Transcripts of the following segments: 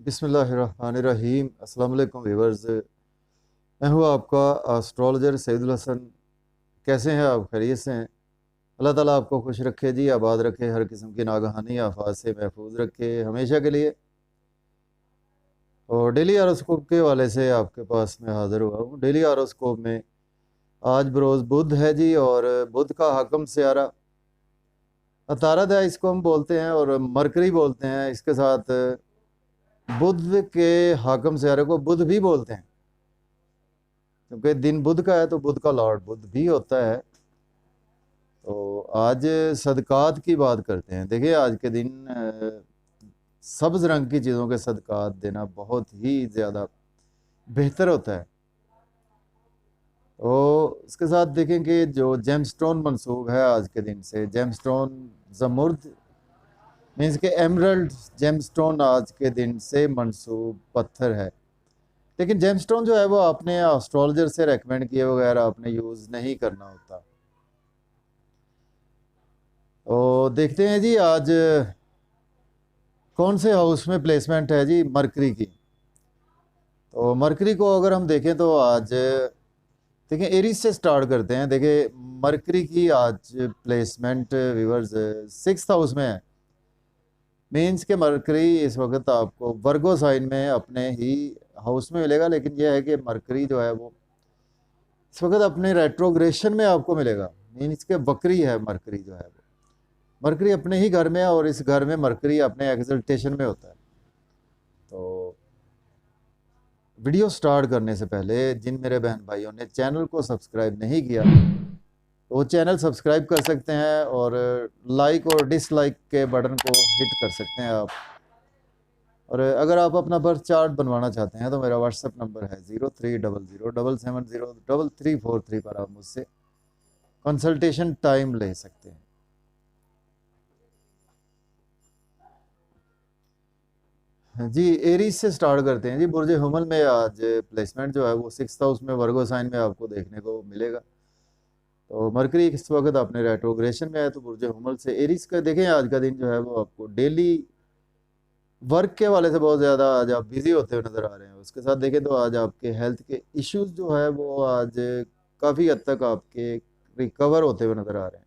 बिस्मिल्लाहिर्रहमानिर्रहीम। अस्सलाम वालेकुम व्यूअर्स। मैं हूँ आपका एस्ट्रोलॉजर सईदुल हसन। कैसे हैं आप? खैरियत से हैं? अल्लाह ताला आपको खुश रखे जी, आबाद रखे, हर किस्म की नागहानी आफात से महफूज रखे हमेशा के लिए। और डेली आरोस्कोप के हवाले से आपके पास मैं हाज़िर हुआ हूँ। डेली आरोस्कोप में आज बरोज़ बुध है जी, और बुध का हाकम सियारा अतारद है, इसको हम बोलते हैं, और मरकरी बोलते हैं। इसके साथ बुध के हाकम सियारे को बुध भी बोलते हैं, क्योंकि दिन बुध का है तो बुध का लॉर्ड बुध भी होता है। तो आज सदकात की बात करते हैं। देखिए, आज के दिन सब्ज़ रंग की चीज़ों के सदकात देना बहुत ही ज़्यादा बेहतर होता है। तो इसके साथ देखें कि जो जेमस्टोन मंसूब है आज के दिन से, जेमस्टोन ज़मुर्द मीन्स के एमरल्ड जेमस्टोन आज के दिन से मंसूब पत्थर है। लेकिन जेमस्टोन जो है वो आपने एस्ट्रोलॉजर से रेकमेंड किए बगैर आपने यूज़ नहीं करना होता। तो देखते हैं जी आज कौन से हाउस में प्लेसमेंट है जी मरकरी की। तो मरकरी को अगर हम देखें तो आज देखें, एरीज से स्टार्ट करते हैं। देखिए, मरकरी की आज प्लेसमेंट व्यूअर्स 6th हाउस में है। मीन्स के मरकरी इस वक्त आपको वर्गो साइन में अपने ही हाउस में मिलेगा, लेकिन यह है कि मरकरी जो है वो इस वक्त अपने रेट्रोग्रेशन में आपको मिलेगा। मीन्स के बकरी है मरकरी जो है वो, मरकरी अपने ही घर में है, और इस घर में मरकरी अपने एक्सल्टेशन में होता है। तो वीडियो स्टार्ट करने से पहले जिन मेरे बहन भाइयों ने चैनल को सब्सक्राइब नहीं किया तो वो चैनल सब्सक्राइब कर सकते हैं, और लाइक और डिसलाइक के बटन को हिट कर सकते हैं आप। और अगर आप अपना बर्थ चार्ट बनवाना चाहते हैं तो मेरा व्हाट्सएप नंबर है 0300770343 पर आप मुझसे कंसल्टेशन टाइम ले सकते हैं। जी, एरीज से स्टार्ट करते हैं जी। बुर्ज हुमल में आज प्लेसमेंट जो है वो 6th हाउस में वर्गो साइन में आपको देखने को मिलेगा। तो मरकरी इस वक्त अपने रेट्रोग्रेशन में है, तो बुर्ज हुमल से एरीज का देखें आज का दिन जो है वो आपको डेली वर्क के वाले से बहुत ज़्यादा आज आप बिजी होते हुए नज़र आ रहे हैं। उसके साथ देखें तो आज आपके हेल्थ के इश्यूज जो है वो आज काफ़ी हद तक आपके रिकवर होते हुए नज़र आ रहे हैं।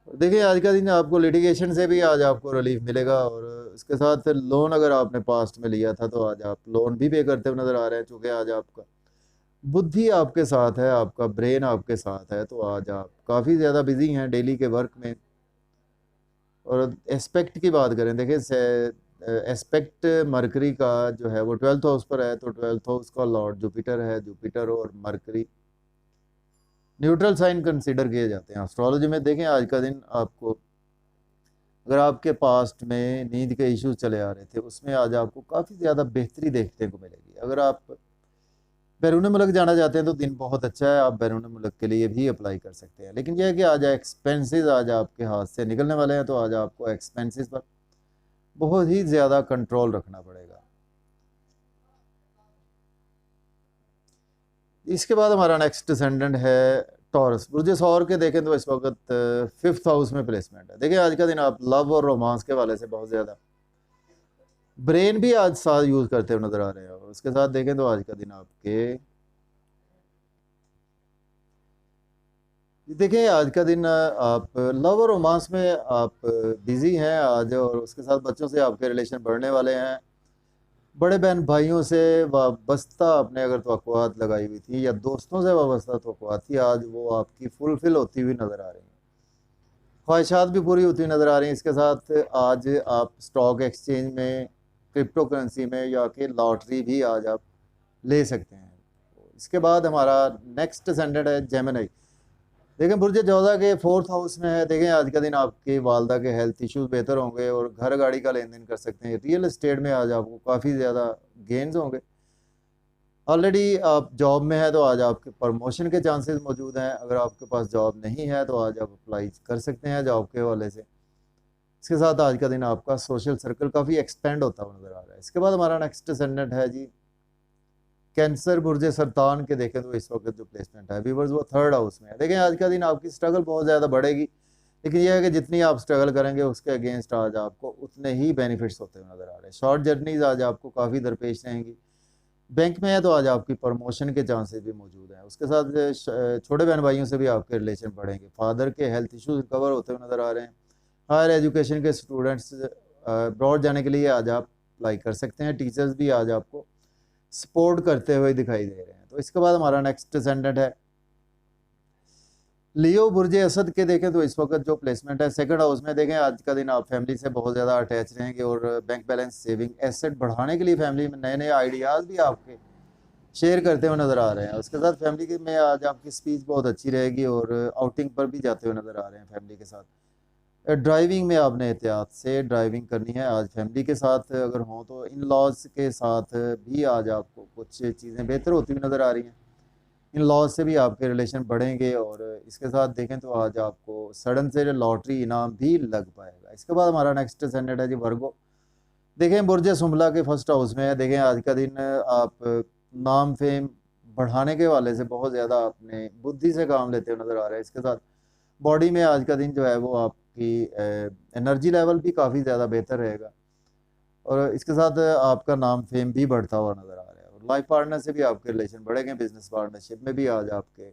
देखिए, आज का दिन आपको लिटिगेशन से भी आज आपको रिलीफ मिलेगा, और इसके साथ लोन अगर आपने पास्ट में लिया था तो आज आप लोन भी पे करते हुए नज़र आ रहे हैं। चूँकि आज आपका बुद्धि आपके साथ है, आपका ब्रेन आपके साथ है, तो आज आप काफ़ी ज़्यादा बिजी हैं डेली के वर्क में। और एस्पेक्ट की बात करें, देखिए एस्पेक्ट मरकरी का जो है वो 12th हाउस पर है, तो 12th हाउस का लॉर्ड जुपिटर है। जुपिटर और मरकरी न्यूट्रल साइन कंसीडर किए जाते हैं एस्ट्रोलॉजी में। देखें, आज का दिन आपको अगर आपके पास्ट में नींद के इश्यूज चले आ रहे थे, उसमें आज आपको काफ़ी ज़्यादा बेहतरी देखने को मिलेगी। अगर आप बैरून मुल्क जाना चाहते हैं तो दिन बहुत अच्छा है, आप बैरून मुल्क के लिए भी अप्लाई कर सकते हैं। लेकिन यह है कि आज एक्सपेंसेस आज आपके हाथ से निकलने वाले हैं, तो आज आपको एक्सपेंसेस पर बहुत ही ज़्यादा कंट्रोल रखना पड़ेगा। इसके बाद हमारा नेक्स्ट डिसेंडेंट है टॉरस। बुर्ज सौर के देखें तो इस वक्त 5th हाउस में प्लेसमेंट है। देखिए, आज का दिन आप लव और रोमांस के वाले से बहुत ज़्यादा ब्रेन भी आज साथ यूज़ करते हुए नज़र आ रहे हैं। और उसके साथ देखें तो आज का दिन आपके देखिए, आज का दिन आप लव और रोमांस में आप बिजी हैं आज, और उसके साथ बच्चों से आपके रिलेशन बढ़ने वाले हैं। बड़े बहन भाइयों से वाबस्ता आपने अगर तवक्कुआत लगाई हुई थी, या दोस्तों से वाबस्ता तवक्कुआत थी, आज वो आपकी फुलफिल होती हुई नज़र आ रही हैं। ख्वाहिशात भी पूरी होती हुई नज़र आ रही हैं। इसके साथ आज आप स्टॉक एक्सचेंज में, क्रिप्टो करेंसी में, या कि लॉटरी भी आज आप ले सकते हैं। इसके बाद हमारा नेक्स्ट सेंडेड है जेमिनी। देखें, बुर्ज जोधा के 4th हाउस में है। देखें, आज का दिन आपकी वालदा के हेल्थ इश्यूज बेहतर होंगे, और घर गाड़ी का लेन देन कर सकते हैं। रियल एस्टेट में आज आपको काफ़ी ज़्यादा गेन्स होंगे। ऑलरेडी आप जॉब में है तो आज आपके प्रमोशन के चांसेस मौजूद हैं। अगर आपके पास जॉब नहीं है तो आज आप अप्लाई कर सकते हैं जॉब के हवाले से। इसके साथ आज का दिन आपका सोशल सर्कल काफ़ी एक्सपेंड होता हुआ नज़र आ रहा है। इसके बाद हमारा नेक्स्ट असेंडेंट है जी कैंसर। बुर्ज सरतान के देखें तो इस वक्त जो प्लेसमेंट है व्यूअर्स वो 3rd हाउस में है। देखें, आज का दिन आपकी स्ट्रगल बहुत ज़्यादा बढ़ेगी, लेकिन यह है कि जितनी आप स्ट्रगल करेंगे उसके अगेंस्ट आज आपको उतने ही बेनिफिट्स होते हुए नज़र आ रहे हैं। शॉर्ट जर्नीज आज आपको काफ़ी दरपेश रहेंगी। बैंक में है तो आज आपकी प्रमोशन के चांसेस भी मौजूद हैं। उसके साथ छोटे बहन भाइयों से भी आपके रिलेशन बढ़ेंगे। फादर के हेल्थ इश्यूज रिकवर होते हुए नज़र आ रहे हैं। हायर एजुकेशन के स्टूडेंट्स अब्रॉड जाने के लिए आज आप अप्लाई कर सकते हैं। टीचर्स भी आज आपको सपोर्ट करते हुए दिखाई दे रहे हैं। तो इसके बाद हमारा नेक्स्ट असेंडेंट है लियो बुर्ज असद के। देखें तो इस वक्त जो प्लेसमेंट है सेकंड हाउस में, देखें आज का दिन आप फैमिली से बहुत ज़्यादा अटैच रहेंगे और बैंक बैलेंस सेविंग एसेट बढ़ाने के लिए फैमिली में नए नए आइडियाज़ भी आपके शेयर करते हुए नज़र आ रहे हैं। उसके साथ फैमिली में आज आपकी स्पीच बहुत अच्छी रहेगी और आउटिंग पर भी जाते हुए नज़र आ रहे हैं फैमिली के साथ। ड्राइविंग में आपने एहतियात से ड्राइविंग करनी है। आज फैमिली के साथ अगर हों तो इन लॉज के साथ भी आज आपको कुछ चीज़ें बेहतर होती हुई नज़र आ रही हैं। इन लॉज से भी आपके रिलेशन बढ़ेंगे और इसके साथ देखें तो आज आपको सडन से लॉटरी इनाम भी लग पाएगा। इसके बाद हमारा नेक्स्ट असेंडेंट है जी वर्गो। देखें बुर्ज सुमला के फर्स्ट हाउस में है। देखें आज का दिन आप नाम फेम बढ़ाने के वाले से बहुत ज़्यादा अपने बुद्धि से काम लेते हुए नज़र आ रहे हैं। इसके साथ बॉडी में आज का दिन जो है वो आपकी एनर्जी लेवल भी काफ़ी ज़्यादा बेहतर रहेगा और इसके साथ आपका नाम फेम भी बढ़ता हुआ नज़र आ रहा है। और लाइफ पार्टनर से भी आपके रिलेशन बढ़ेंगे। बिजनेस पार्टनरशिप में भी आज आपके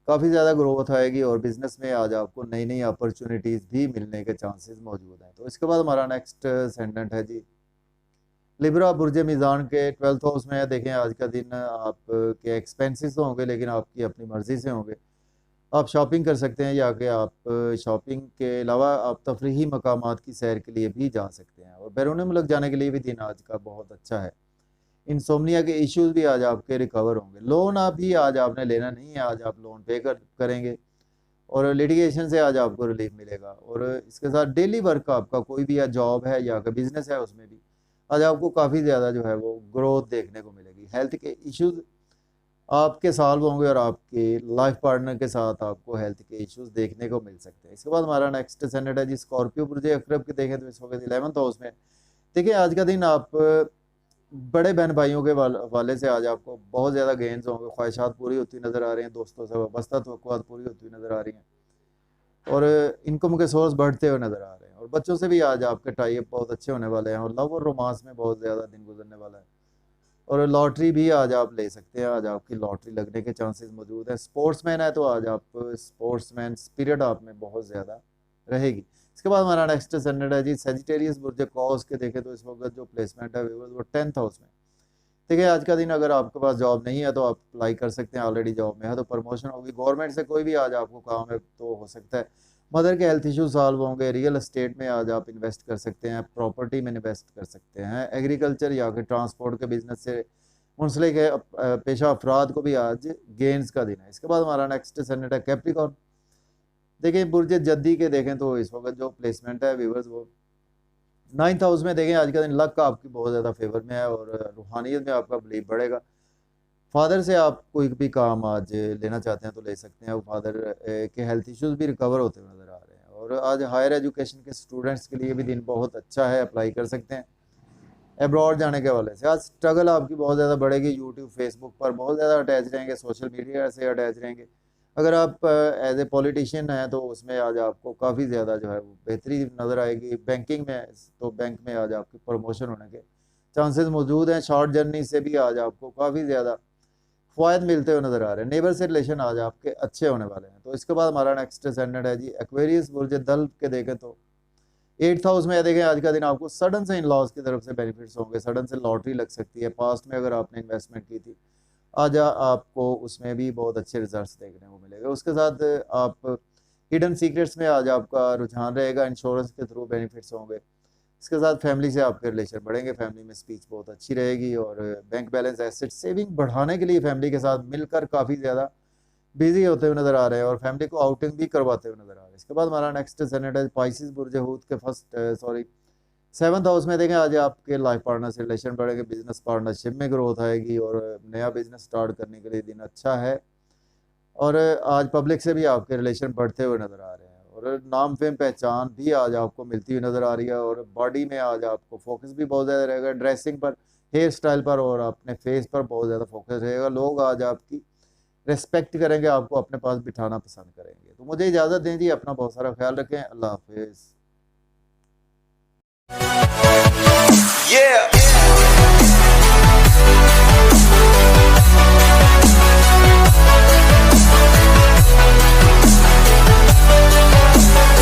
काफ़ी ज़्यादा ग्रोथ आएगी और बिजनेस में आज आपको नई नई अपॉर्चुनिटीज़ भी मिलने के चांसेस मौजूद हैं। तो इसके बाद हमारा नेक्स्ट असेंडेंट है जी लिब्रा बुर्ज मीज़ान के 12th हाउस में है। देखें आज का दिन आपके एक्सपेंसेस तो होंगे लेकिन आपकी अपनी मर्ज़ी से होंगे। आप शॉपिंग कर सकते हैं या कि आप शॉपिंग के अलावा आप तफरीही मकामात की सैर के लिए भी जा सकते हैं और बैरून मुल्क जाने के लिए भी दिन आज का बहुत अच्छा है। इंसोमनिया के इश्यूज भी आज आपके रिकवर होंगे। लोन आप भी आज आपने लेना नहीं है, आज आप लोन पे करेंगे और लिटिगेशन से आज आपको रिलीफ मिलेगा। और इसके साथ डेली वर्क आपका कोई भी या जॉब है या का बिजनेस है उसमें भी आज आपको काफ़ी ज़्यादा जो है वो ग्रोथ देखने को मिलेगी। हेल्थ के इश्यूज आपके सॉल्व होंगे और आपके लाइफ पार्टनर के साथ आपको हेल्थ के इश्यूज देखने को मिल सकते हैं। इसके बाद हमारा नेक्स्ट असेंडेंट है जी स्कॉर्पियो बुर्ज अकरब के। देखें तो इस वक्त 11th हाउस में। देखिए आज का दिन आप बड़े बहन भाइयों के वाले से आज आपको बहुत ज़्यादा गेंस होंगे। ख्वाहिशात पूरी होती नज़र आ रही हैं। दोस्तों से वाबस्ता तवक्कुआत पूरी होती हुई नज़र आ रही हैं और इनकम के सोर्स बढ़ते हुए नज़र आ रहे हैं। और बच्चों से भी आज आपके टाई अप बहुत अच्छे होने वाले हैं और लव और रोमांस में बहुत ज़्यादा दिन गुजरने वाला है। और लॉटरी भी आज आप ले सकते हैं। आज आपकी लॉटरी लगने के चांसेस मौजूद है। स्पोर्ट्समैन है तो आज आप स्पोर्ट्समैन स्पिरिट आप में बहुत ज़्यादा रहेगी। इसके बाद हमारा नेक्स्ट असेंडेंट है जी सेजिटेरियस बुर्ज कॉस के। देखें तो इस वक्त जो प्लेसमेंट है वो 10th हाउस में। देखिए आज का दिन अगर आपके पास जॉब नहीं है तो आप अप्लाई कर सकते हैं। ऑलरेडी जॉब में है तो प्रमोशन होगी। गवर्नमेंट से कोई भी आज आपको काम है तो हो सकता है। मदर के हेल्थ इशू सॉल्व होंगे। रियल एस्टेट में आज आप इन्वेस्ट कर सकते हैं। प्रॉपर्टी में इन्वेस्ट कर सकते हैं। एग्रीकल्चर या फिर ट्रांसपोर्ट के बिजनेस से मुंसलिक है पेशा अफराद को भी आज गेंस का दिन है। इसके बाद हमारा नेक्स्ट असेंडेंट है कैप्रिकॉर्न। देखिए बुर्ज जद्दी के देखें तो इस वक्त जो प्लेसमेंट है व्यूवर्स वो 9th हाउस में। देखें आज का दिन लक का आपकी बहुत ज़्यादा फेवर में है और रूहानियत में आपका बिलीव बढ़ेगा। फादर से आप कोई भी काम आज लेना चाहते हैं तो ले सकते हैं। वो फादर के हेल्थ इश्यूज भी रिकवर होते हुए नज़र आ रहे हैं। और आज हायर एजुकेशन के स्टूडेंट्स के लिए भी दिन बहुत अच्छा है, अप्लाई कर सकते हैं। अब्रॉड जाने के वाले से आज स्ट्रगल आपकी बहुत ज़्यादा बढ़ेगी। यूट्यूब फेसबुक पर बहुत ज़्यादा अटैच रहेंगे। सोशल मीडिया से अटैच रहेंगे। अगर आप एज ए पॉलिटिशियन हैं तो उसमें आज आपको काफ़ी ज़्यादा जो है वो बेहतरी नज़र आएगी। बैंकिंग में तो बैंक में आज आपकी प्रमोशन होने के चांसेस मौजूद हैं। शॉर्ट जर्नी से भी आज आपको काफ़ी ज़्यादा फ़ायदे मिलते हुए नज़र आ रहे हैं। नेबर से रिलेशन आज आपके अच्छे होने वाले हैं। तो इसके बाद हमारा नेक्स्ट असेंडेंट है जी एक्वेरियस बुर्ज दल के। देखें तो 8th हाउस में देखें आज का दिन आपको सडन से इन लॉज की तरफ से बेनिफिट्स होंगे। सडन से लॉटरी लग सकती है। पास्ट में अगर आपने इन्वेस्टमेंट की थी आज आपको उसमें भी बहुत अच्छे रिजल्ट्स देखने को मिलेगा। उसके साथ आप हिडन सीक्रेट्स में आज आपका रुझान रहेगा। इंश्योरेंस के थ्रू बेनिफिट्स होंगे। इसके साथ फैमिली से आपके रिलेशन बढ़ेंगे। फैमिली में स्पीच बहुत अच्छी रहेगी और बैंक बैलेंस एसेट सेविंग बढ़ाने के लिए फैमिली के साथ मिलकर काफ़ी ज़्यादा बिजी होते हुए नज़र आ रहे हैं और फैमिली को आउटिंग भी करवाते हुए नज़र आ रहे हैं। इसके बाद हमारा नेक्स्ट असेंडेंट है पाइसिस बुर्ज हूत के 7th हाउस में। देखें आज आपके लाइफ पार्टनर से रिलेशन बढ़ेंगे। बिजनेस पार्टनरशिप में ग्रोथ आएगी और नया बिजनेस स्टार्ट करने के लिए दिन अच्छा है। और आज पब्लिक से भी आपके रिलेशन बढ़ते हुए नज़र आ रहे हैं और नाम फेम पहचान भी आज आपको मिलती हुई नज़र आ रही है। और बॉडी में आज आपको फोकस भी बहुत ज़्यादा रहेगा। ड्रेसिंग पर, हेयर स्टाइल पर और अपने फेस पर बहुत ज़्यादा फोकस रहेगा। लोग आज आपकी रिस्पेक्ट करेंगे, आपको अपने पास बिठाना पसंद करेंगे। तो मुझे इजाज़त दें जी, अपना बहुत सारा ख्याल रखें। अल्लाह हाफिज़।